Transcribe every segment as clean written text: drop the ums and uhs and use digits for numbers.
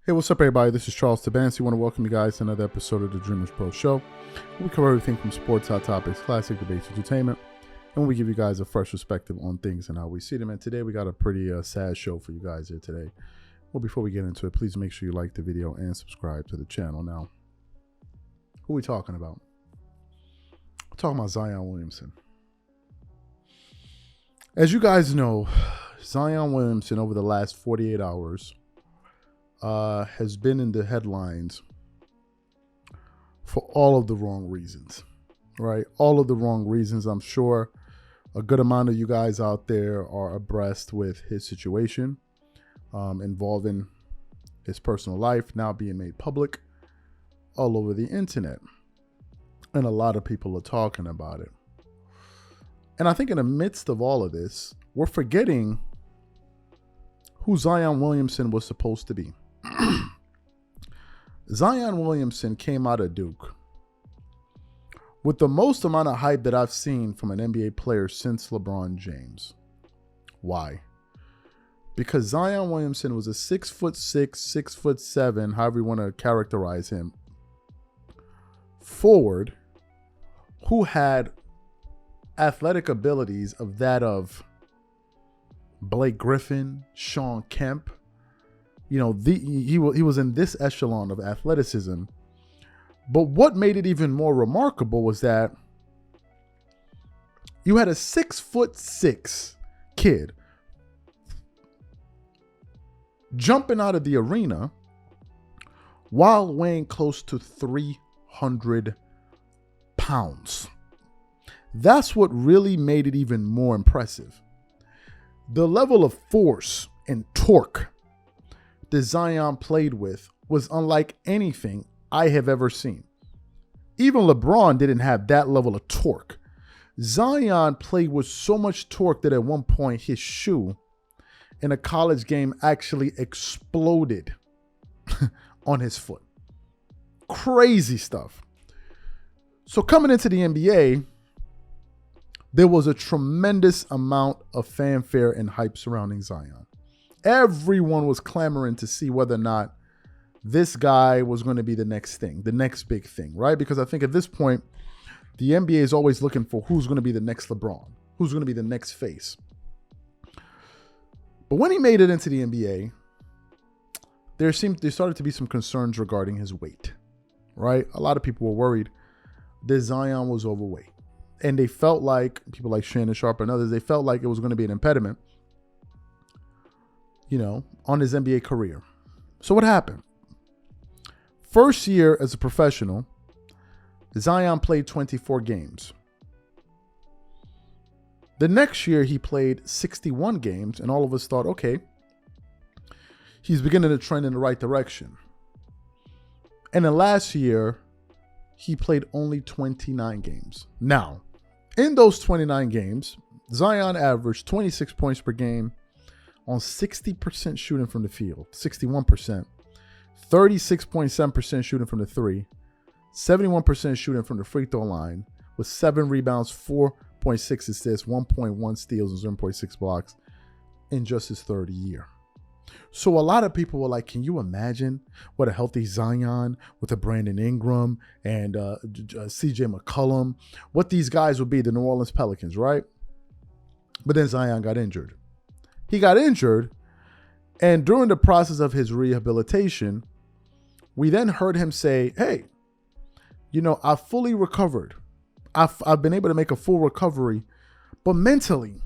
Hey, what's up, everybody? This is Charles Tabansi. I want to welcome you guys to another episode of the Dreamerspro Show. We cover everything from sports, hot topics, classic debates, entertainment, and we give you guys a fresh perspective on things and how we see them. And today we got a pretty sad show for you guys here today. Well, before we get into it, please make sure you like the video and subscribe to the channel. Now, who are we talking about? We're talking about Zion Williamson. As you guys know, Zion Williamson over the last 48 hours has been in the headlines for all of the wrong reasons, right? All of the wrong reasons. I'm sure a good amount of you guys out there are abreast with his situation involving his personal life now being made public all over the internet. And a lot of people are talking about it. And I think in the midst of all of this, we're forgetting who Zion Williamson was supposed to be. Zion Williamson came out of Duke with the most amount of hype that I've seen from an NBA player since LeBron James. Why? Because Zion Williamson was a 6'6", 6'7", however you want to characterize him, forward who had athletic abilities of that of Blake Griffin, Sean Kemp. You know, he was in this echelon of athleticism. But what made it even more remarkable was that you had a 6'6" kid jumping out of the arena while weighing close to 300 pounds. That's what really made it even more impressive. The level of force and torque that Zion played with was unlike anything I have ever seen. Even LeBron didn't have that level of torque. Zion played with so much torque that at one point his shoe in a college game actually exploded on his foot. Crazy stuff. So coming into the NBA, there was a tremendous amount of fanfare and hype surrounding Zion. Everyone was clamoring to see whether or not this guy was going to be the next thing, the next big thing, right? Because I think at this point, the NBA is always looking for who's going to be the next LeBron, who's going to be the next face. But when he made it into the NBA, there started to be some concerns regarding his weight, right? A lot of people were worried that Zion was overweight. And they felt like, people like Shannon Sharp and others, they felt like it was going to be an impediment, you know, on his NBA career. So what happened? First year as a professional, Zion played 24 games. The next year, he played 61 games, and all of us thought, okay, he's beginning to trend in the right direction. And then last year, he played only 29 games. Now, in those 29 games, Zion averaged 26 points per game on 60% shooting from the field, 61%, 36.7% shooting from the three, 71% shooting from the free throw line, with 7 rebounds, 4.6 assists, 1.1 steals, and 0.6 blocks in just his third year. So a lot of people were like, can you imagine what a healthy Zion with a Brandon Ingram and CJ McCollum, what these guys would be, the New Orleans Pelicans, right? But then Zion got injured. He got injured, and during the process of his rehabilitation, we then heard him say, hey, you know, I've fully recovered. I've been able to make a full recovery, but mentally,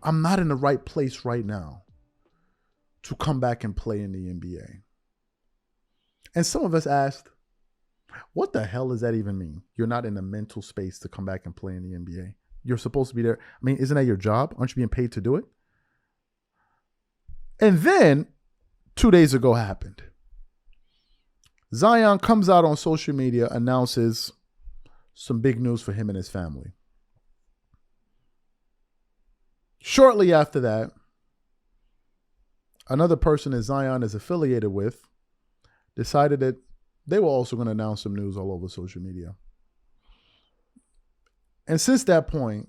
I'm not in the right place right now to come back and play in the NBA. And some of us asked, what the hell does that even mean? You're not in a mental space to come back and play in the NBA. You're supposed to be there. I mean, isn't that your job? Aren't you being paid to do it? And then 2 days ago happened. Zion comes out on social media, announces some big news for him and his family. Shortly after that, another person that Zion is affiliated with decided that they were also going to announce some news all over social media. And since that point,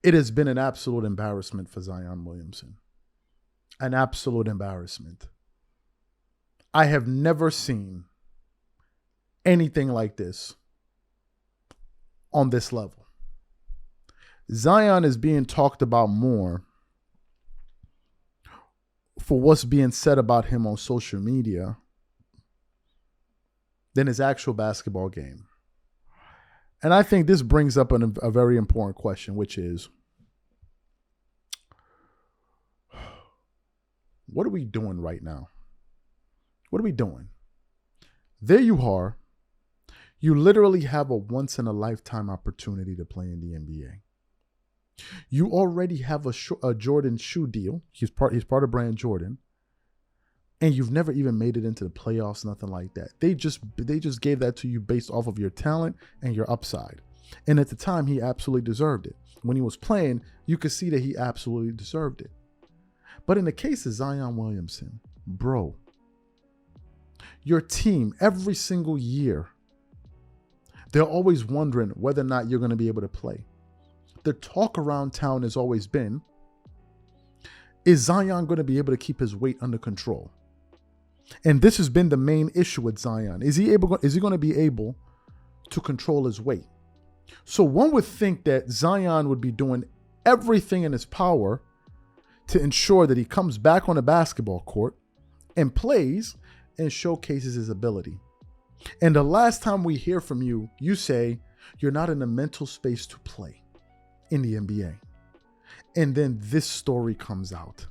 it has been an absolute embarrassment for Zion Williamson. An absolute embarrassment. I have never seen anything like this on this level. Zion is being talked about more for what's being said about him on social media than his actual basketball game. And I think this brings up a very important question, which is, what are we doing right now? What are we doing? There you are. You literally have a once-in-a-lifetime opportunity to play in the NBA. You already have a Jordan shoe deal. He's part of brand Jordan. And you've never even made it into the playoffs, nothing like that. They just gave that to you based off of your talent and your upside. And at the time, he absolutely deserved it. When he was playing, you could see that he absolutely deserved it. But in the case of Zion Williamson, bro, your team every single year, they're always wondering whether or not you're going to be able to play. The talk around town has always been, is Zion going to be able to keep his weight under control? And this has been the main issue with Zion. Is he going to be able to control his weight? So one would think that Zion would be doing everything in his power to ensure that he comes back on the basketball court and plays and showcases his ability. And the last time we hear from you, you say you're not in the mental space to play in the NBA. And then this story comes out.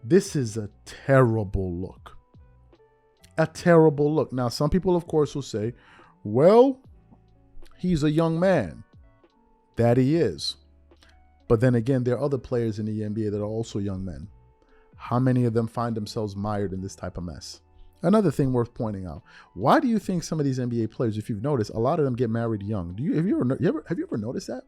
This is a terrible look. A terrible look. Now, some people, of course, will say, well, he's a young man. That he is. But then again, there are other players in the NBA that are also young men. How many of them find themselves mired in this type of mess? Another thing worth pointing out. Why do you think some of these NBA players, if you've noticed, a lot of them get married young? Have you ever noticed that?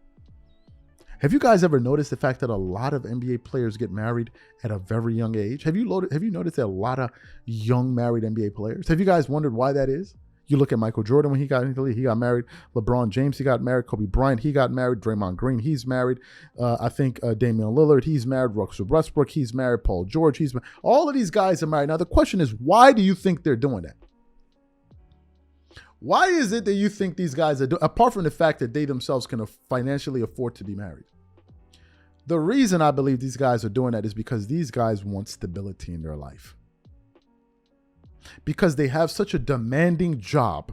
Have you guys ever noticed the fact that a lot of NBA players get married at a very young age? Have you noticed that a lot of young married NBA players? Have you guys wondered why that is? You look at Michael Jordan when he got into the league, he got married. LeBron James, he got married. Kobe Bryant, he got married. Draymond Green, he's married. I think Damian Lillard, he's married. Russell Westbrook, he's married. Paul George, he's married. All of these guys are married. Now the question is, why do you think they're doing that? Why is it that you think these guys are doing, apart from the fact that they themselves can financially afford to be married? The reason I believe these guys are doing that is because these guys want stability in their life. Because they have such a demanding job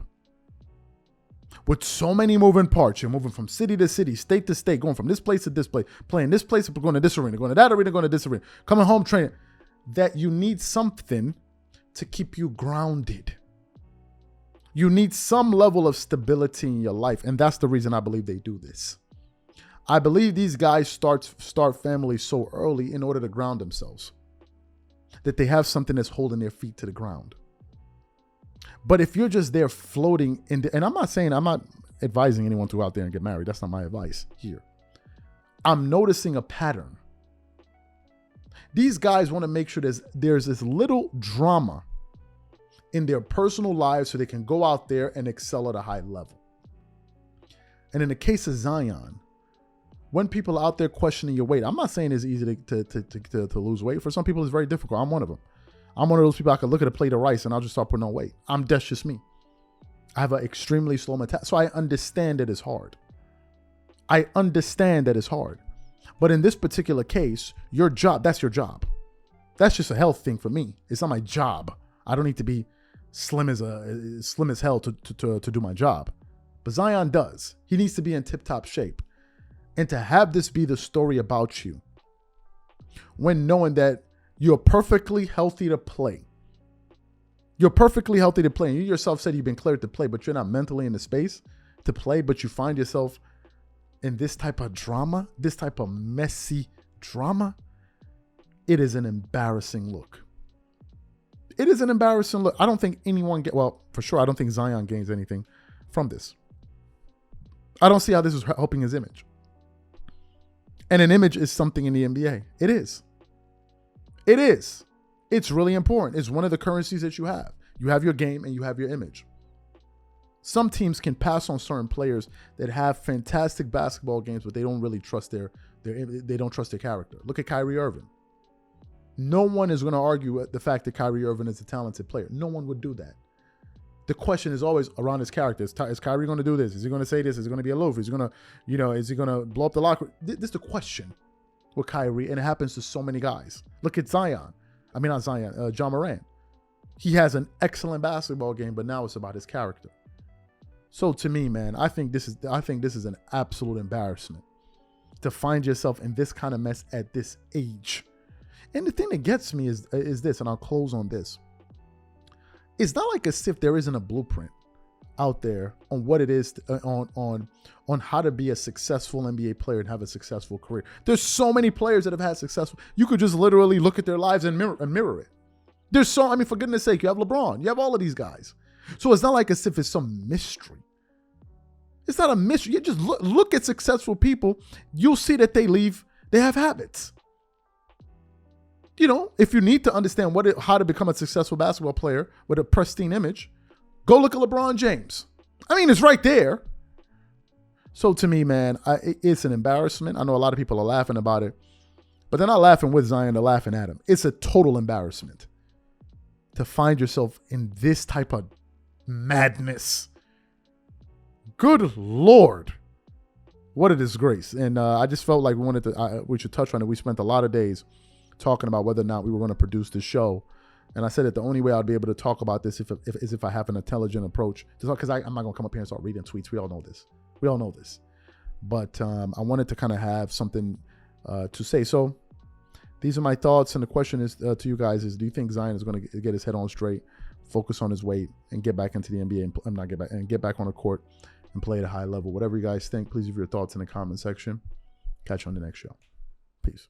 with so many moving parts. You're moving from city to city, state to state, going from this place to this place, playing this place, going to this arena, going to that arena, going to this arena, coming home, training, that you need something to keep you grounded. You need some level of stability in your life. And that's the reason I believe they do this. I believe these guys start families so early in order to ground themselves, that they have something that's holding their feet to the ground. But if you're just there floating and I'm not advising anyone to go out there and get married. That's not my advice here. I'm noticing a pattern. These guys want to make sure there's this little drama in their personal lives so they can go out there and excel at a high level. And in the case of Zion, when people are out there questioning your weight, I'm not saying it's easy to lose weight. For some people, it's very difficult. I'm one of them. I'm one of those people I can look at a plate of rice and I'll just start putting on weight. That's just me. I have an extremely slow metabolism. So I understand that it's hard. I understand that it's hard. But in this particular case, your job, that's your job. That's just a health thing for me. It's not my job. I don't need to be slim as hell to do my job. But Zion does. He needs to be in tip-top shape. And to have this be the story about you, when knowing that you're perfectly healthy to play. You're perfectly healthy to play. And you yourself said you've been cleared to play, but you're not mentally in the space to play, but you find yourself in this type of drama, this type of messy drama. It is an embarrassing look. It is an embarrassing look. I don't think anyone for sure, I don't think Zion gains anything from this. I don't see how this is helping his image. And an image is something in the NBA. It is. It is. It's really important. It's one of the currencies that you have. You have your game and you have your image. Some teams can pass on certain players that have fantastic basketball games, but they don't really trust they don't trust their character. Look at Kyrie Irving. No one is going to argue the fact that Kyrie Irving is a talented player. No one would do that. The question is always around his character. Is Kyrie going to do this? Is he going to say this? Is he going to be a loaf? Is he going to, is he going to blow up the locker? This is the question with Kyrie, and it happens to so many guys. Look at Zion. I mean, not Zion, John Morant. He has an excellent basketball game, but now it's about his character. So to me, man, I think this is an absolute embarrassment to find yourself in this kind of mess at this age. And the thing that gets me is this, and I'll close on this. It's not like as if there isn't a blueprint out there on what it is on how to be a successful NBA player and have a successful career. There's so many players that have had successful. You could just literally look at their lives and mirror it. There's so, I mean, for goodness sake, you have LeBron, you have all of these guys. So it's not like as if it's some mystery. It's not a mystery. You just look at successful people. You'll see that they have habits. You know, if you need to understand how to become a successful basketball player with a pristine image, go look at LeBron James. I mean, it's right there. So to me, man, it's an embarrassment. I know a lot of people are laughing about it, but they're not laughing with Zion. They're laughing at him. It's a total embarrassment to find yourself in this type of madness. Good Lord. What a disgrace. And I just felt like we should touch on it. We spent a lot of days talking about whether or not we were going to produce this show. And I said that the only way I'd be able to talk about this is if I have an intelligent approach. Because I'm not going to come up here and start reading tweets. We all know this. But I wanted to kind of have something to say. So these are my thoughts. And the question is to you guys is, do you think Zion is going to get his head on straight, focus on his weight, and get back into the NBA and get back on the court and play at a high level? Whatever you guys think, please leave your thoughts in the comment section. Catch you on the next show. Peace.